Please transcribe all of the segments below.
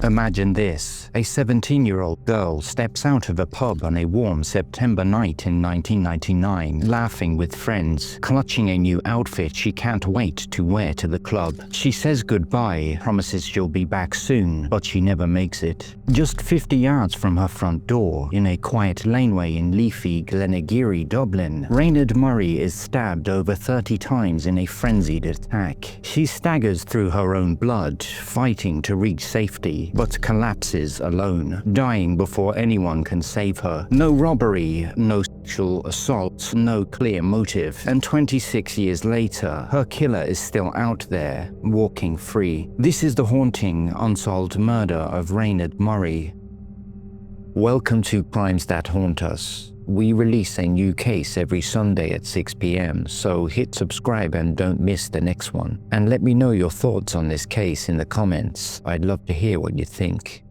Imagine this: a 17-year-old girl steps out of a pub on a warm September night in 1999, laughing with friends, clutching a new outfit she can't wait to wear to the club. She says goodbye, promises she'll be back soon, but she never makes it. Just 50 yards from her front door, in a quiet laneway in leafy Dun Laoghaire, Dublin, Raonaid Murray is stabbed over 30 times in a frenzied attack. She staggers through her own blood, fighting to reach safety, but collapses alone, dying before anyone can save her. No robbery, no sexual assault, no clear motive, and 26 years later, her killer is still out there, walking free. This is the haunting, unsolved murder of Raonaid Murray. Welcome to Crimes That Haunt Us. We release a new case every Sunday at 6 p.m, so hit subscribe and don't miss the next one. And let me know your thoughts on this case in the comments. I'd love to hear what you think.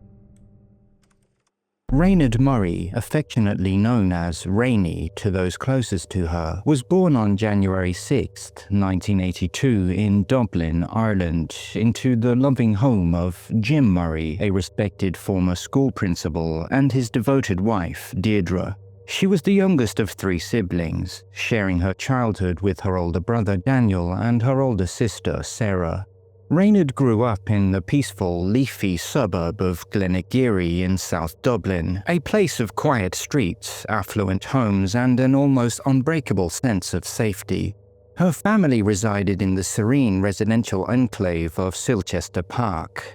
Raonaid Murray, affectionately known as Rainy to those closest to her, was born on January 6, 1982 in Dublin, Ireland, into the loving home of Jim Murray, a respected former school principal, and his devoted wife, Deirdre. She was the youngest of 3 siblings, sharing her childhood with her older brother Daniel and her older sister Sarah. Raonaid grew up in the peaceful, leafy suburb of Dun Laoghaire in South Dublin, a place of quiet streets, affluent homes, and an almost unbreakable sense of safety. Her family resided in the serene residential enclave of Silchester Park.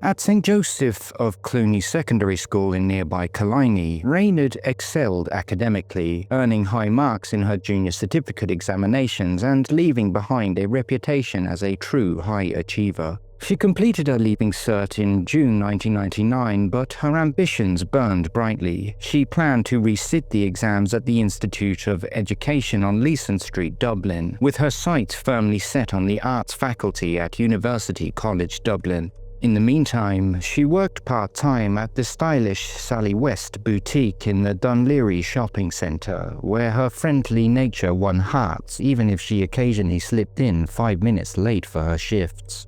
At St. Joseph of Cluny Secondary School in nearby Killiney, Raonaid excelled academically, earning high marks in her junior certificate examinations and leaving behind a reputation as a true high achiever. She completed her Leaving Cert in June 1999, but her ambitions burned brightly. She planned to resit the exams at the Institute of Education on Leeson Street, Dublin, with her sights firmly set on the arts faculty at University College Dublin. In the meantime, she worked part-time at the stylish Sally West boutique in the Dun Laoghaire shopping centre, where her friendly nature won hearts even if she occasionally slipped in 5 minutes late for her shifts.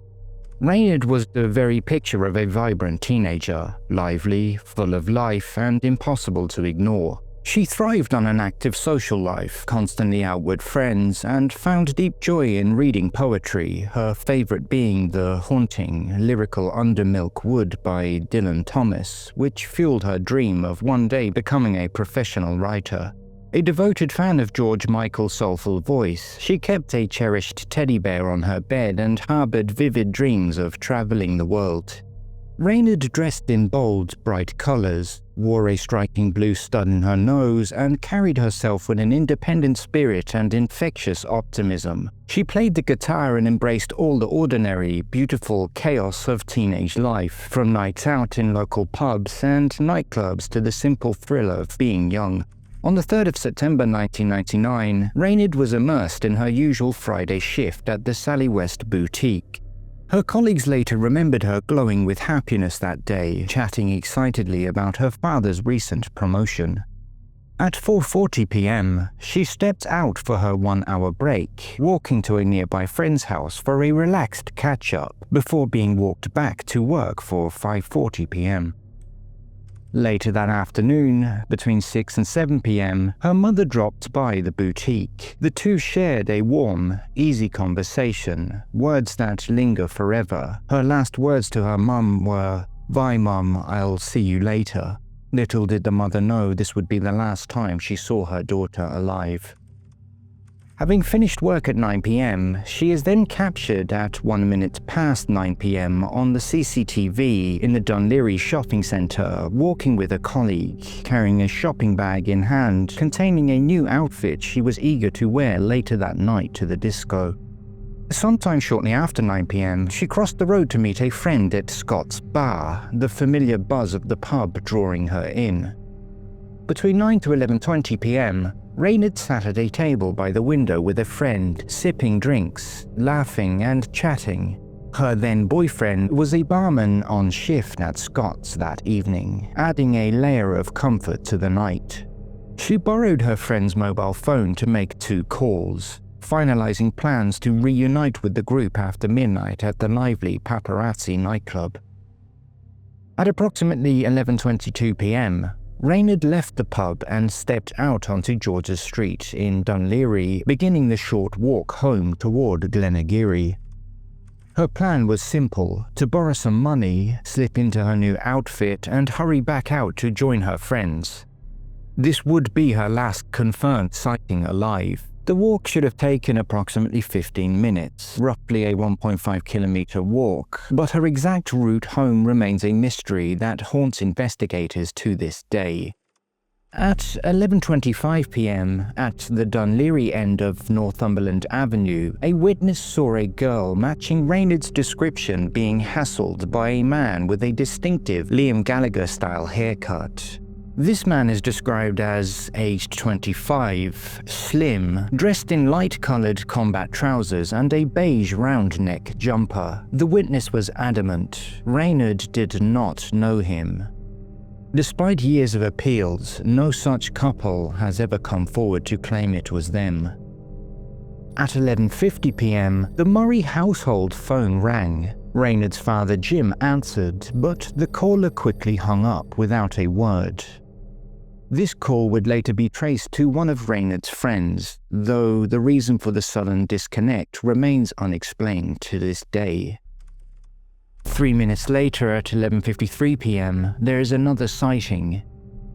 Raonaid was the very picture of a vibrant teenager, lively, full of life, and impossible to ignore. She thrived on an active social life, constantly out with friends, and found deep joy in reading poetry, her favourite being the haunting, lyrical Undermilk Wood by Dylan Thomas, which fueled her dream of one day becoming a professional writer. A devoted fan of George Michael's soulful voice, she kept a cherished teddy bear on her bed and harboured vivid dreams of travelling the world. Raonaid dressed in bold, bright colours, wore a striking blue stud in her nose, and carried herself with an independent spirit and infectious optimism. She played the guitar and embraced all the ordinary, beautiful chaos of teenage life, from nights out in local pubs and nightclubs to the simple thrill of being young. On the 3rd of September 1999, Raonaid was immersed in her usual Friday shift at the Sally West boutique. Her colleagues later remembered her glowing with happiness that day, chatting excitedly about her father's recent promotion. At 4:40 p.m, she stepped out for her 1-hour break, walking to a nearby friend's house for a relaxed catch-up, before being walked back to work for 5:40 p.m. Later that afternoon, between 6 and 7 p.m, her mother dropped by the boutique. The two shared a warm, easy conversation, words that linger forever. Her last words to her mum were, "Bye mum, I'll see you later." Little did the mother know this would be the last time she saw her daughter alive. Having finished work at 9 p.m, she is then captured at 1 minute past 9 p.m. on the CCTV in the Dun Laoghaire shopping centre, walking with a colleague, carrying a shopping bag in hand containing a new outfit she was eager to wear later that night to the disco. Sometime shortly after 9 p.m, she crossed the road to meet a friend at Scott's Bar, the familiar buzz of the pub drawing her in. Between 9 to 11:20 p.m, Raonaid sat at a table by the window with a friend, sipping drinks, laughing and chatting. Her then-boyfriend was a barman on shift at Scott's that evening, adding a layer of comfort to the night. She borrowed her friend's mobile phone to make 2 calls, finalizing plans to reunite with the group after midnight at the lively Paparazzi nightclub. At approximately 11:22 p.m., Raonaid left the pub and stepped out onto George's Street in Dun Laoghaire, beginning the short walk home toward Dun Laoghaire. Her plan was simple: to borrow some money, slip into her new outfit, and hurry back out to join her friends. This would be her last confirmed sighting alive. The walk should have taken approximately 15 minutes, roughly a 1.5-kilometer walk, but her exact route home remains a mystery that haunts investigators to this day. At 11:25 p.m, at the Dun Laoghaire end of Northumberland Avenue, a witness saw a girl matching Raonaid's description being hassled by a man with a distinctive Liam Gallagher-style haircut. This man is described as aged 25, slim, dressed in light-colored combat trousers and a beige round-neck jumper. The witness was adamant Raonaid did not know him. Despite years of appeals, no such couple has ever come forward to claim it was them. At 11:50 p.m, the Murray household phone rang. Raonaid's father Jim answered, but the caller quickly hung up without a word. This call would later be traced to one of Raonaid's friends, though the reason for the sudden disconnect remains unexplained to this day. 3 minutes later, at 11:53 p.m, there is another sighting.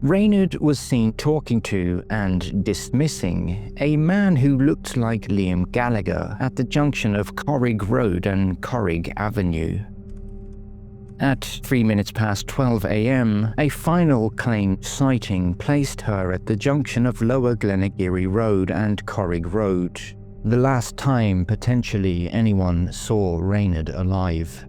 Raonaid was seen talking to and dismissing a man who looked like Liam Gallagher at the junction of Corrig Road and Corrig Avenue. At 3 minutes past 12 a.m, a final claimed sighting placed her at the junction of Lower Dun Laoghaire Road and Corrig Road, the last time potentially anyone saw Raonaid alive.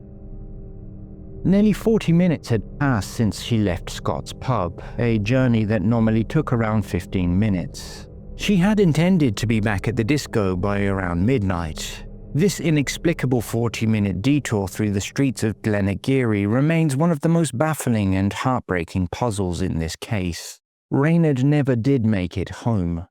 Nearly 40 minutes had passed since she left Scott's pub, a journey that normally took around 15 minutes. She had intended to be back at the disco by around midnight. This inexplicable 40-minute detour through the streets of Dun Laoghaire remains one of the most baffling and heartbreaking puzzles in this case. Raonaid never did make it home.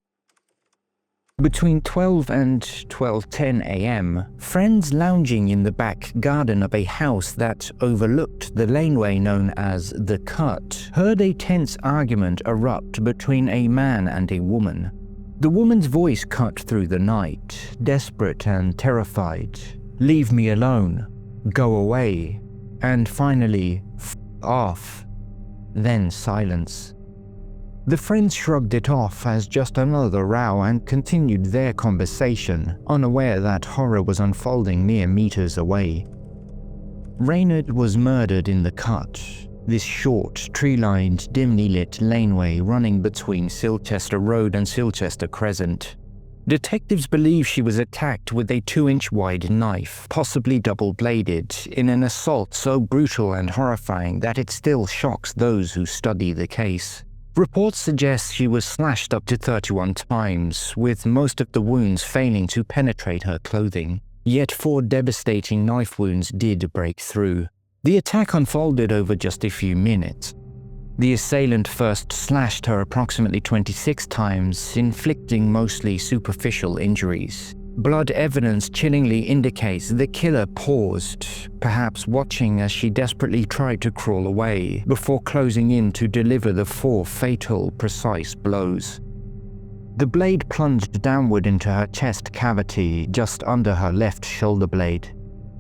Between 12 and 12:10 a.m, friends lounging in the back garden of a house that overlooked the laneway known as The Cut heard a tense argument erupt between a man and a woman. The woman's voice cut through the night, desperate and terrified. "Leave me alone. Go away." And finally, "F off." Then silence. The friends shrugged it off as just another row and continued their conversation, unaware that horror was unfolding mere meters away. Raonaid was murdered in The Cut, this short, tree-lined, dimly lit laneway running between Silchester Road and Silchester Crescent. Detectives believe she was attacked with a 2-inch wide knife, possibly double-bladed, in an assault so brutal and horrifying that it still shocks those who study the case. Reports suggest she was slashed up to 31 times, with most of the wounds failing to penetrate her clothing. Yet 4 devastating knife wounds did break through. The attack unfolded over just a few minutes. The assailant first slashed her approximately 26 times, inflicting mostly superficial injuries. Blood evidence chillingly indicates the killer paused, perhaps watching as she desperately tried to crawl away, before closing in to deliver the 4 fatal, precise blows. The blade plunged downward into her chest cavity, just under her left shoulder blade.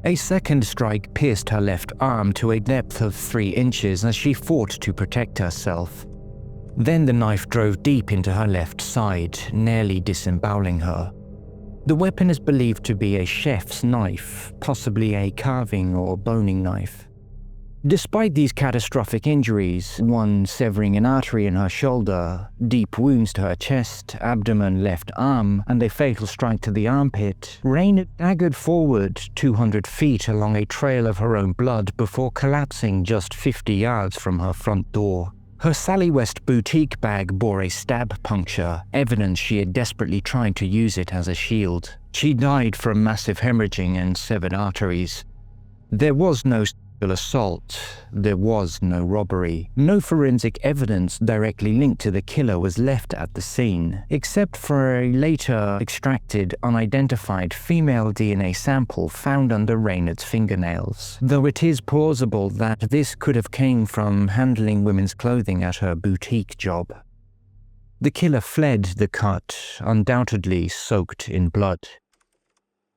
A second strike pierced her left arm to a depth of 3 inches as she fought to protect herself. Then the knife drove deep into her left side, nearly disemboweling her. The weapon is believed to be a chef's knife, possibly a carving or boning knife. Despite these catastrophic injuries, one severing an artery in her shoulder, deep wounds to her chest, abdomen, left arm, and a fatal strike to the armpit, Raonaid staggered forward 200 feet along a trail of her own blood before collapsing just 50 yards from her front door. Her Sally West boutique bag bore a stab puncture, evidence she had desperately tried to use it as a shield. She died from massive hemorrhaging and severed arteries. There was no assault. There was no robbery. No forensic evidence directly linked to the killer was left at the scene, except for a later extracted, unidentified female DNA sample found under Raonaid's fingernails, though it is plausible that this could have come from handling women's clothing at her boutique job. The killer fled the cut, undoubtedly soaked in blood.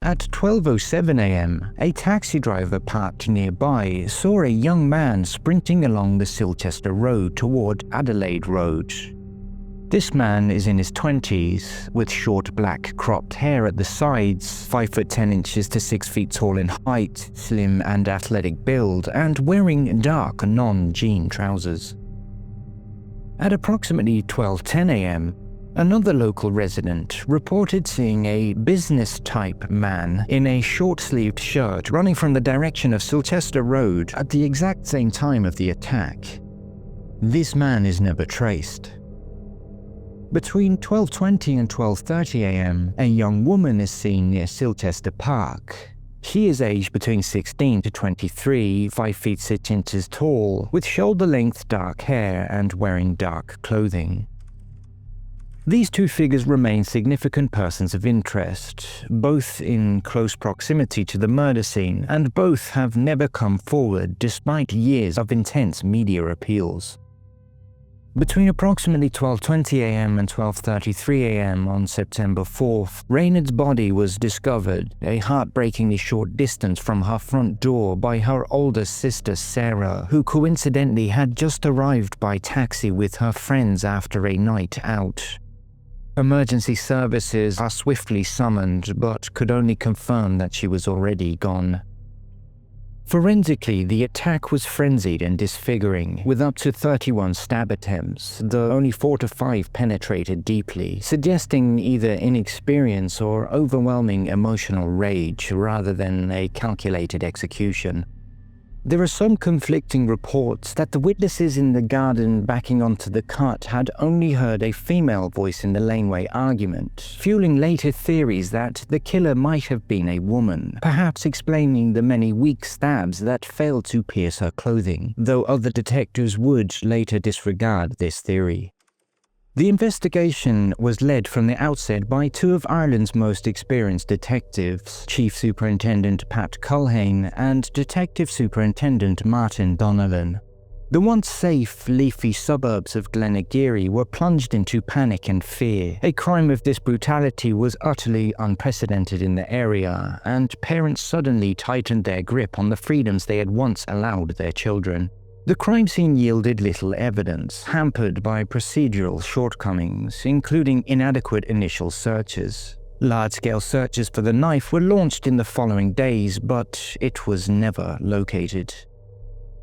At 12:07 a.m., a taxi driver parked nearby saw a young man sprinting along the Silchester Road toward Adelaide Road. This man is in his 20s, with short black cropped hair at the sides, 5 foot 10 inches to 6 feet tall in height, slim and athletic build, and wearing dark non-jean trousers. At approximately 12:10 a.m., another local resident reported seeing a business-type man in a short-sleeved shirt running from the direction of Silchester Road at the exact same time of the attack. This man is never traced. Between 12:20 and 12:30 a.m., a young woman is seen near Silchester Park. She is aged between 16 to 23, 5 feet 6 inches tall, with shoulder-length dark hair and wearing dark clothing. These two figures remain significant persons of interest, both in close proximity to the murder scene, and both have never come forward despite years of intense media appeals. Between approximately 12:20 a.m. and 12:33 a.m. on September 4th, Raonaid's body was discovered a heartbreakingly short distance from her front door by her older sister Sarah, who coincidentally had just arrived by taxi with her friends after a night out. Emergency services are swiftly summoned, but could only confirm that she was already gone. Forensically, the attack was frenzied and disfiguring, with up to 31 stab attempts, though only 4 to 5 penetrated deeply, suggesting either inexperience or overwhelming emotional rage rather than a calculated execution. There are some conflicting reports that the witnesses in the garden backing onto the cut had only heard a female voice in the laneway argument, fueling later theories that the killer might have been a woman, perhaps explaining the many weak stabs that failed to pierce her clothing, though other detectives would later disregard this theory. The investigation was led from the outset by two of Ireland's most experienced detectives, Chief Superintendent Pat Culhane and Detective Superintendent Martin Donnellan. The once safe, leafy suburbs of Dun Laoghaire were plunged into panic and fear. A crime of this brutality was utterly unprecedented in the area, and parents suddenly tightened their grip on the freedoms they had once allowed their children. The crime scene yielded little evidence, hampered by procedural shortcomings, including inadequate initial searches. Large-scale searches for the knife were launched in the following days, but it was never located.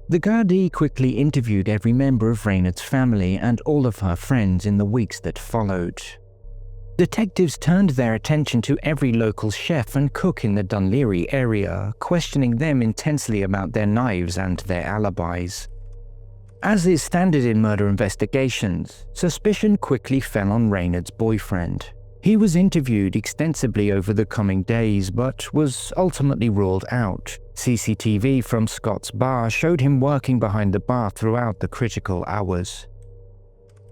The Gardaí quickly interviewed every member of Raonaid's family and all of her friends in the weeks that followed. Detectives turned their attention to every local chef and cook in the Dun Laoghaire area, questioning them intensely about their knives and their alibis. As is standard in murder investigations, suspicion quickly fell on Raonaid's boyfriend. He was interviewed extensively over the coming days, but was ultimately ruled out. CCTV from Scott's bar showed him working behind the bar throughout the critical hours.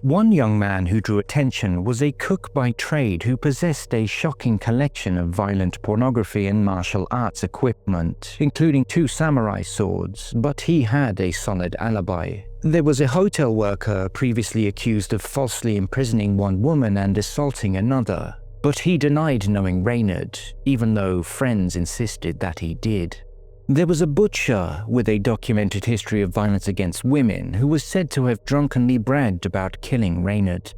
One young man who drew attention was a cook by trade who possessed a shocking collection of violent pornography and martial arts equipment, including 2 samurai swords, but he had a solid alibi. There was a hotel worker previously accused of falsely imprisoning one woman and assaulting another, but he denied knowing Raonaid, even though friends insisted that he did. There was a butcher with a documented history of violence against women who was said to have drunkenly bragged about killing Raonaid.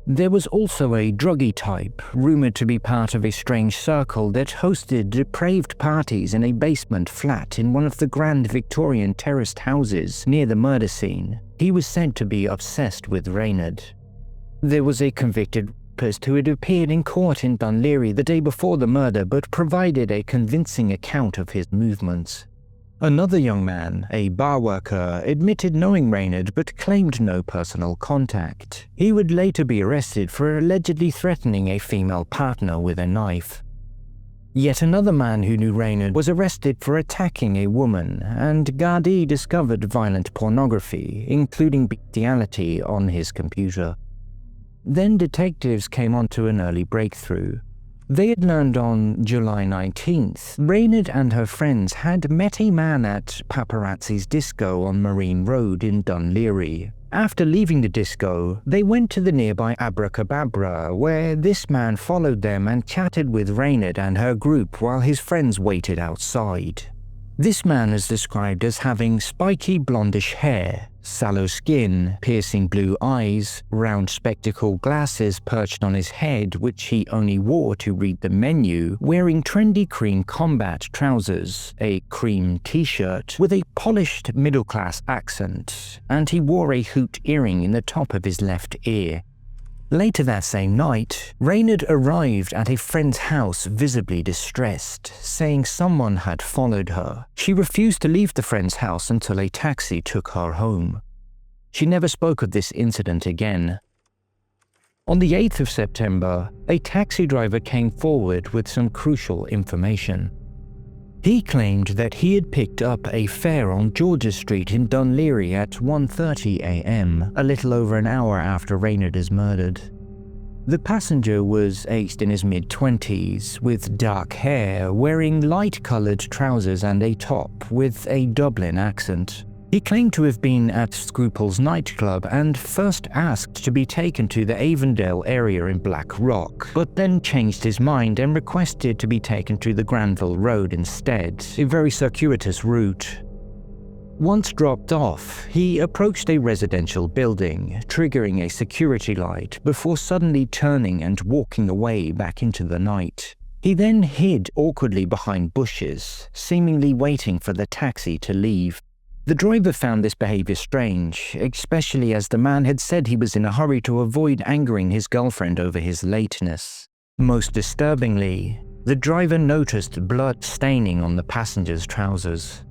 There was also a druggie type, rumored to be part of a strange circle that hosted depraved parties in a basement flat in one of the grand Victorian terraced houses near the murder scene. He was said to be obsessed with Raonaid. There was a convicted who had appeared in court in Dun Laoghaire the day before the murder but provided a convincing account of his movements. Another young man, a bar worker, admitted knowing Raonaid but claimed no personal contact. He would later be arrested for allegedly threatening a female partner with a knife. Yet another man who knew Raonaid was arrested for attacking a woman, and Gardaí discovered violent pornography, including bestiality, on his computer. Then detectives came onto an early breakthrough. They had learned on July 19th, Raonaid and her friends had met a man at Paparazzi's disco on Marine Road in Dun Laoghaire. After leaving the disco, they went to the nearby Abracababra, where this man followed them and chatted with Raonaid and her group while his friends waited outside. This man is described as having spiky blondish hair, sallow skin, piercing blue eyes, round spectacle glasses perched on his head which he only wore to read the menu, wearing trendy cream combat trousers, a cream t-shirt with a polished middle-class accent, and he wore a hoop earring in the top of his left ear. Later that same night, Raonaid arrived at a friend's house visibly distressed, saying someone had followed her. She refused to leave the friend's house until a taxi took her home. She never spoke of this incident again. On the 8th of September, a taxi driver came forward with some crucial information. He claimed that he had picked up a fare on Georgia Street in Dun Laoghaire at 1:30 a.m., a little over an hour after Raonaid is murdered. The passenger was aged in his mid-20s, with dark hair, wearing light-coloured trousers and a top with a Dublin accent. He claimed to have been at Scruple's nightclub and first asked to be taken to the Avondale area in Black Rock, but then changed his mind and requested to be taken to the Granville Road instead, a very circuitous route. Once dropped off, he approached a residential building, triggering a security light before suddenly turning and walking away back into the night. He then hid awkwardly behind bushes, seemingly waiting for the taxi to leave. The driver found this behavior strange, especially as the man had said he was in a hurry to avoid angering his girlfriend over his lateness. Most disturbingly, the driver noticed blood staining on the passenger's trousers.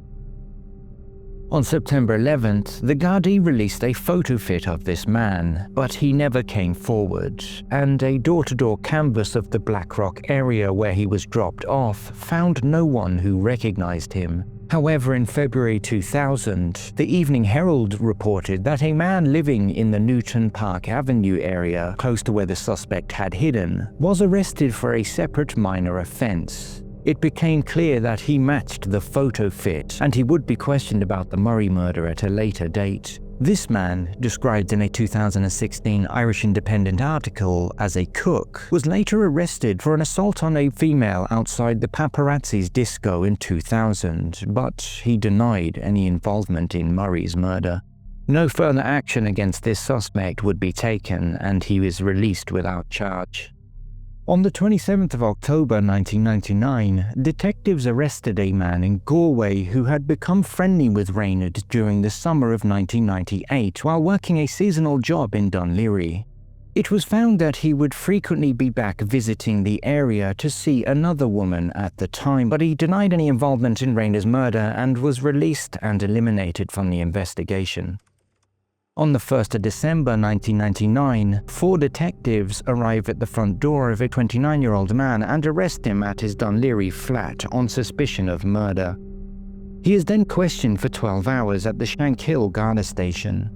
On September 11th, the Gardaí released a Photofit of this man, but he never came forward, and a door-to-door canvass of the Blackrock area where he was dropped off found no one who recognized him. However, in February 2000, the Evening Herald reported that a man living in the Newton Park Avenue area, close to where the suspect had hidden, was arrested for a separate minor offense. It became clear that he matched the Photofit, and he would be questioned about the Murray murder at a later date. This man, described in a 2016 Irish Independent article as a cook, was later arrested for an assault on a female outside the Paparazzi's disco in 2000, but he denied any involvement in Murray's murder. No further action against this suspect would be taken, and he was released without charge. On the 27th of October 1999, detectives arrested a man in Galway who had become friendly with Raonaid during the summer of 1998 while working a seasonal job in Dun Laoghaire. It was found that he would frequently be back visiting the area to see another woman at the time, but he denied any involvement in Raonaid's murder and was released and eliminated from the investigation. On the 1st of December 1999, 4 detectives arrive at the front door of a 29-year-old man and arrest him at his Dun Laoghaire flat on suspicion of murder. He is then questioned for 12 hours at the Shankill Garda station.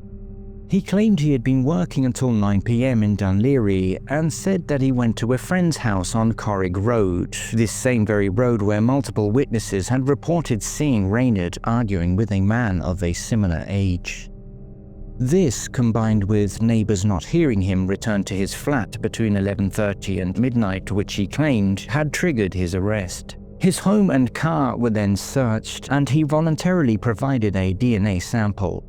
He claimed he had been working until 9 p.m. in Dun Laoghaire and said that he went to a friend's house on Corrig Road, this same very road where multiple witnesses had reported seeing Raonaid arguing with a man of a similar age. This, combined with neighbors not hearing him return to his flat between 11:30 and midnight, which he claimed had triggered his arrest. His home and car were then searched, and he voluntarily provided a DNA sample.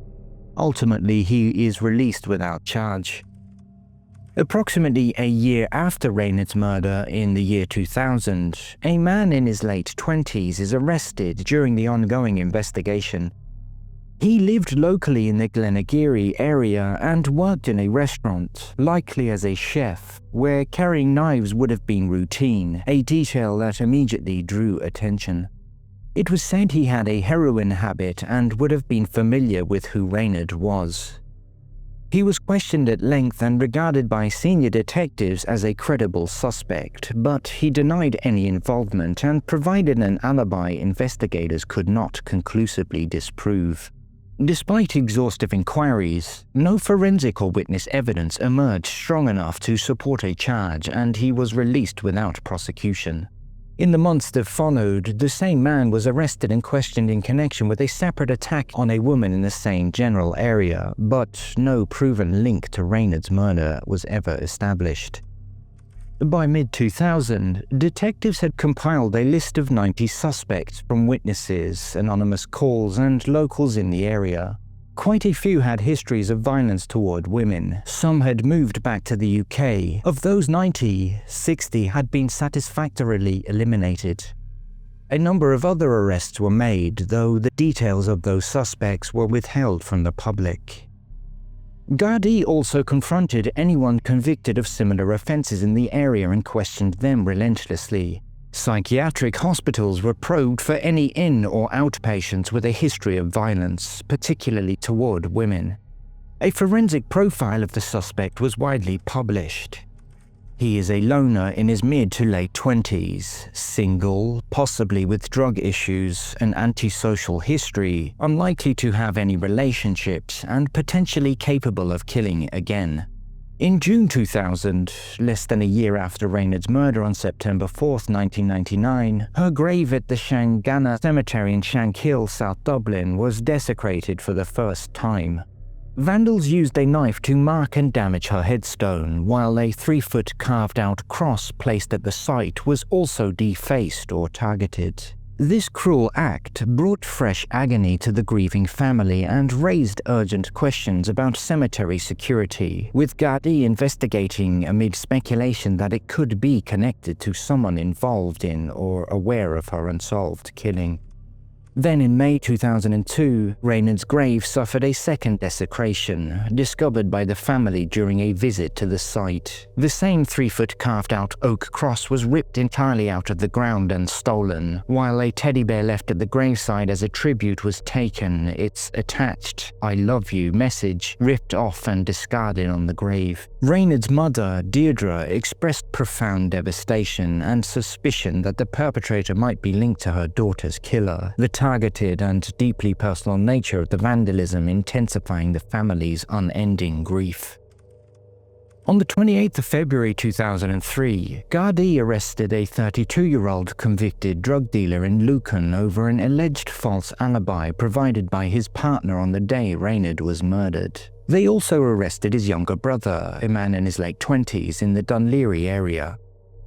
Ultimately, he is released without charge. Approximately a year after Raonaid's murder in the year 2000, a man in his late 20s is arrested during the ongoing investigation. He lived locally in the Glenageary area and worked in a restaurant, likely as a chef, where carrying knives would have been routine, a detail that immediately drew attention. It was said he had a heroin habit and would have been familiar with who Raonaid was. He was questioned at length and regarded by senior detectives as a credible suspect, but he denied any involvement and provided an alibi investigators could not conclusively disprove. Despite exhaustive inquiries, no forensic or witness evidence emerged strong enough to support a charge, and he was released without prosecution. In the months that followed, the same man was arrested and questioned in connection with a separate attack on a woman in the same general area, but no proven link to Raonaid's murder was ever established. By mid-2000, detectives had compiled a list of 90 suspects from witnesses, anonymous calls, and locals in the area. Quite a few had histories of violence toward women. Some had moved back to the UK. Of those 90, 60 had been satisfactorily eliminated. A number of other arrests were made, though the details of those suspects were withheld from the public. Gardaí also confronted anyone convicted of similar offences in the area and questioned them relentlessly. Psychiatric hospitals were probed for any in- or outpatients with a history of violence, particularly toward women. A forensic profile of the suspect was widely published. He is a loner in his mid to late 20s, single, possibly with drug issues, an antisocial history, unlikely to have any relationships, and potentially capable of killing again. In June 2000, less than a year after Raonaid's murder on September 4, 1999, her grave at the Shangana Cemetery in Shankill, South Dublin, was desecrated for the first time. Vandals used a knife to mark and damage her headstone, while a 3-foot carved-out cross placed at the site was also defaced or targeted. This cruel act brought fresh agony to the grieving family and raised urgent questions about cemetery security, with Gardaí investigating amid speculation that it could be connected to someone involved in or aware of her unsolved killing. Then in May 2002, Raonaid's grave suffered a second desecration, discovered by the family during a visit to the site. The same 3-foot carved-out oak cross was ripped entirely out of the ground and stolen, while a teddy bear left at the graveside as a tribute was taken, its attached "I love you" message ripped off and discarded on the grave. Raonaid's mother, Deirdre, expressed profound devastation and suspicion that the perpetrator might be linked to her daughter's killer. The targeted and deeply personal nature of the vandalism intensifying the family's unending grief. On the 28th of February 2003, Gardaí arrested a 32-year-old convicted drug dealer in Lucan over an alleged false alibi provided by his partner on the day Raonaid was murdered. They also arrested his younger brother, a man in his late 20s, in the Dun Laoghaire area.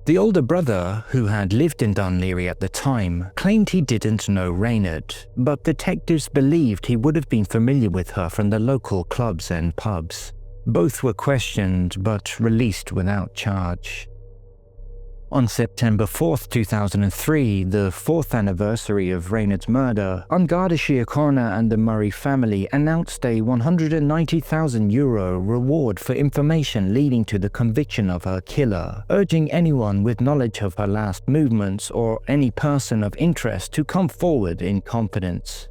The older brother, who had lived in Dun Laoghaire at the time, claimed he didn't know Raonaid, but detectives believed he would have been familiar with her from the local clubs and pubs. Both were questioned but released without charge. On September 4, 2003, the 4th anniversary of Raonaid's murder, An Garda Síochána and the Murray family announced a €190,000 reward for information leading to the conviction of her killer, urging anyone with knowledge of her last movements or any person of interest to come forward in confidence.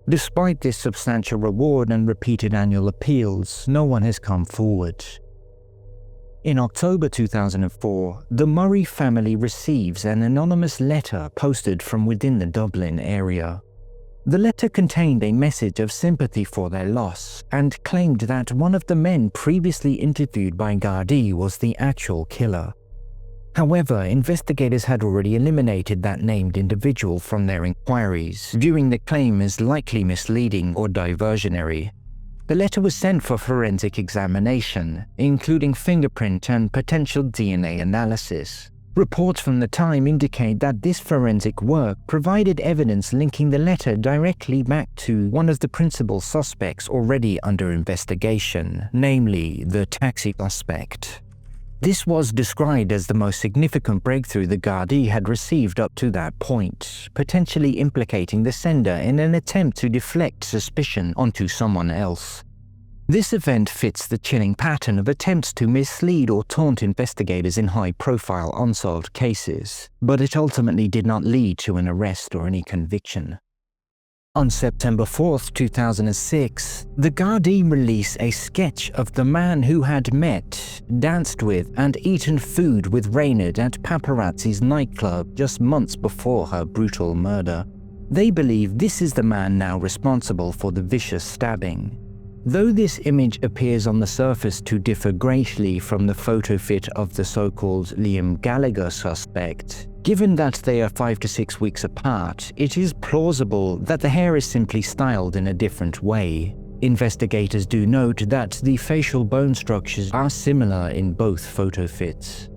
Despite this substantial reward and repeated annual appeals, no one has come forward. In October 2004, the Murray family receives an anonymous letter posted from within the Dublin area. The letter contained a message of sympathy for their loss and claimed that one of the men previously interviewed by Gardaí was the actual killer. However, investigators had already eliminated that named individual from their inquiries, viewing the claim as likely misleading or diversionary. The letter was sent for forensic examination, including fingerprint and potential DNA analysis. Reports from the time indicate that this forensic work provided evidence linking the letter directly back to one of the principal suspects already under investigation, namely the taxi suspect. This was described as the most significant breakthrough the Gardaí had received up to that point, potentially implicating the sender in an attempt to deflect suspicion onto someone else. This event fits the chilling pattern of attempts to mislead or taunt investigators in high-profile unsolved cases, but it ultimately did not lead to an arrest or any conviction. On September 4, 2006, the Gardaí release a sketch of the man who had met, danced with, and eaten food with Raonaid at Paparazzi's nightclub just months before her brutal murder. They believe this is the man now responsible for the vicious stabbing. Though this image appears on the surface to differ greatly from the Photofit of the so-called Liam Gallagher suspect, given that they are 5 to 6 weeks apart, it is plausible that the hair is simply styled in a different way. Investigators do note that the facial bone structures are similar in both Photofits.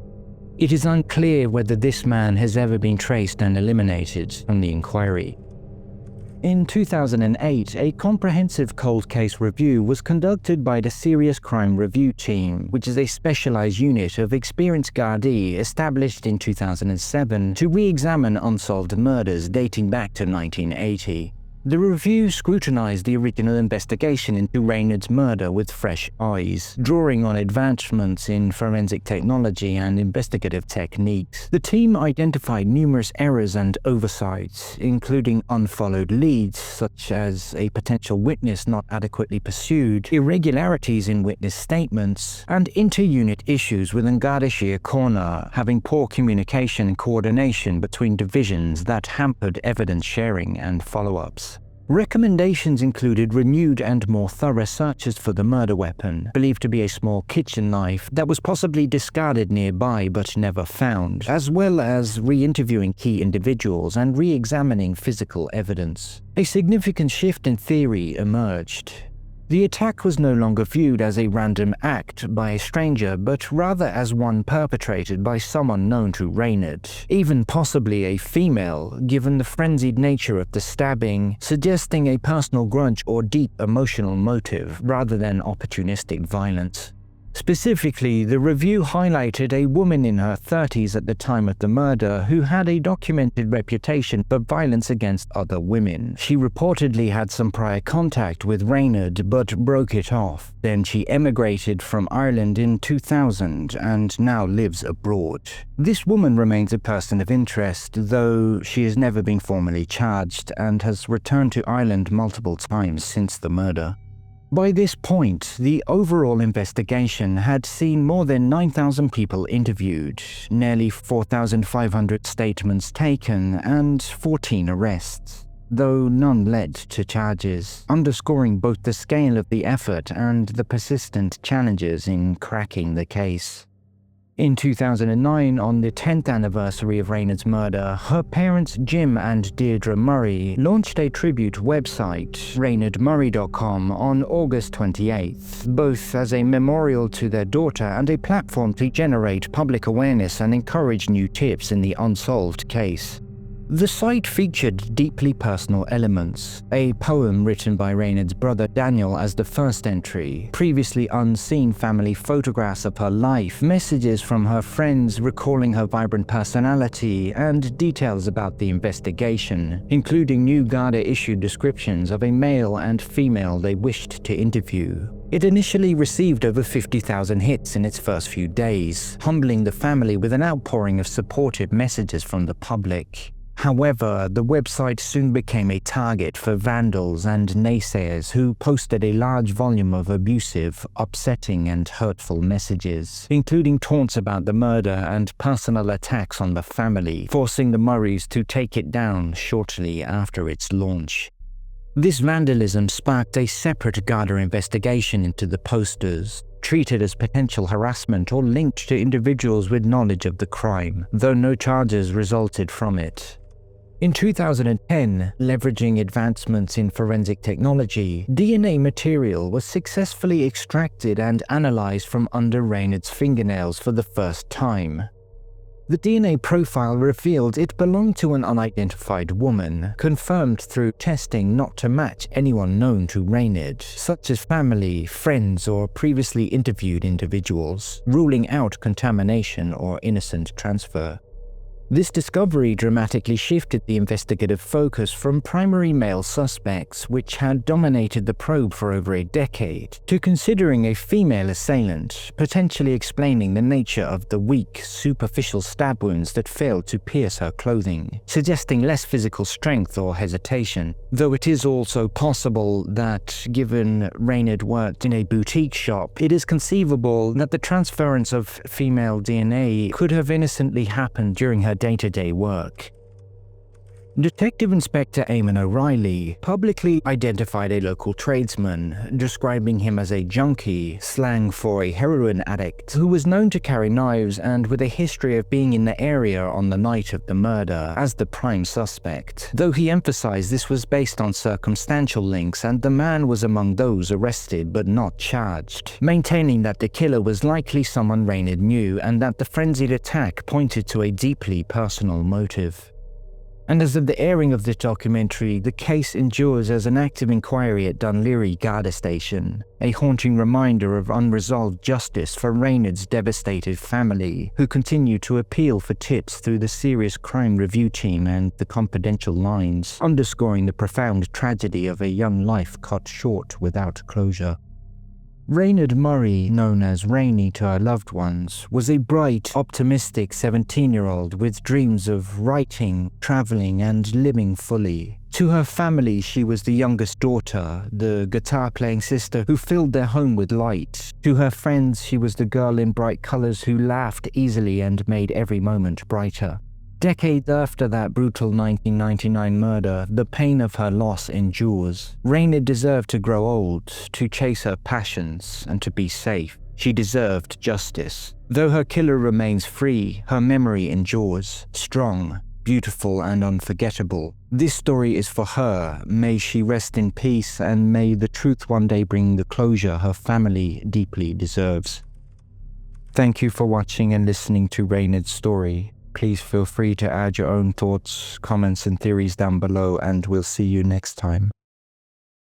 It is unclear whether this man has ever been traced and eliminated from the inquiry. In 2008, a comprehensive cold case review was conducted by the Serious Crime Review Team, which is a specialized unit of experienced Gardaí established in 2007 to re-examine unsolved murders dating back to 1980. The review scrutinized the original investigation into Raonaid's murder with fresh eyes, drawing on advancements in forensic technology and investigative techniques. The team identified numerous errors and oversights, including unfollowed leads, such as a potential witness not adequately pursued, irregularities in witness statements, and inter-unit issues with An Garda Síochána having poor communication and coordination between divisions that hampered evidence sharing and follow-ups. Recommendations included renewed and more thorough searches for the murder weapon, believed to be a small kitchen knife that was possibly discarded nearby but never found, as well as re-interviewing key individuals and re-examining physical evidence. A significant shift in theory emerged. The attack was no longer viewed as a random act by a stranger, but rather as one perpetrated by someone known to Raonaid, even possibly a female, given the frenzied nature of the stabbing, suggesting a personal grudge or deep emotional motive rather than opportunistic violence. Specifically, the review highlighted a woman in her 30s at the time of the murder who had a documented reputation for violence against other women. She reportedly had some prior contact with Raonaid but broke it off. Then she emigrated from Ireland in 2000 and now lives abroad. This woman remains a person of interest, though she has never been formally charged and has returned to Ireland multiple times since the murder. By this point, the overall investigation had seen more than 9,000 people interviewed, nearly 4,500 statements taken, and 14 arrests, though none led to charges, underscoring both the scale of the effort and the persistent challenges in cracking the case. In 2009, on the 10th anniversary of Raonaid's murder, her parents Jim and Deirdre Murray launched a tribute website, raonaidmurray.com, on August 28th, both as a memorial to their daughter and a platform to generate public awareness and encourage new tips in the unsolved case. The site featured deeply personal elements, a poem written by Raonaid's brother Daniel as the first entry, previously unseen family photographs of her life, messages from her friends recalling her vibrant personality, and details about the investigation, including new Garda-issued descriptions of a male and female they wished to interview. It initially received over 50,000 hits in its first few days, humbling the family with an outpouring of supportive messages from the public. However, the website soon became a target for vandals and naysayers who posted a large volume of abusive, upsetting, and hurtful messages, including taunts about the murder and personal attacks on the family, forcing the Murrays to take it down shortly after its launch. This vandalism sparked a separate Garda investigation into the posters, treated as potential harassment or linked to individuals with knowledge of the crime, though no charges resulted from it. In 2010, leveraging advancements in forensic technology, DNA material was successfully extracted and analyzed from under Raonaid's fingernails for the first time. The DNA profile revealed it belonged to an unidentified woman, confirmed through testing not to match anyone known to Raonaid, such as family, friends, or previously interviewed individuals, ruling out contamination or innocent transfer. This discovery dramatically shifted the investigative focus from primary male suspects, which had dominated the probe for over a decade, to considering a female assailant, potentially explaining the nature of the weak, superficial stab wounds that failed to pierce her clothing, suggesting less physical strength or hesitation. Though it is also possible that, given Raonaid worked in a boutique shop, it is conceivable that the transference of female DNA could have innocently happened during her day-to-day work. Detective Inspector Eamonn O'Reilly publicly identified a local tradesman, describing him as a junkie, slang for a heroin addict, who was known to carry knives and with a history of being in the area on the night of the murder, as the prime suspect, though he emphasized this was based on circumstantial links and the man was among those arrested but not charged, maintaining that the killer was likely someone Raonaid knew and that the frenzied attack pointed to a deeply personal motive. And as of the airing of this documentary, the case endures as an active inquiry at Dun Laoghaire Garda Station, a haunting reminder of unresolved justice for Raonaid's devastated family, who continue to appeal for tips through the Serious Crime Review Team and the confidential lines, underscoring the profound tragedy of a young life cut short without closure. Raonaid Murray, known as Rainey to her loved ones, was a bright, optimistic 17-year-old with dreams of writing, traveling, and living fully. To her family, she was the youngest daughter, the guitar-playing sister who filled their home with light. To her friends, she was the girl in bright colors who laughed easily and made every moment brighter. Decades after that brutal 1999 murder, the pain of her loss endures. Raonaid deserved to grow old, to chase her passions, and to be safe. She deserved justice. Though her killer remains free, her memory endures, strong, beautiful, and unforgettable. This story is for her. May she rest in peace, and may the truth one day bring the closure her family deeply deserves. Thank you for watching and listening to Raonaid's story. Please feel free to add your own thoughts, comments, and theories down below, and we'll see you next time.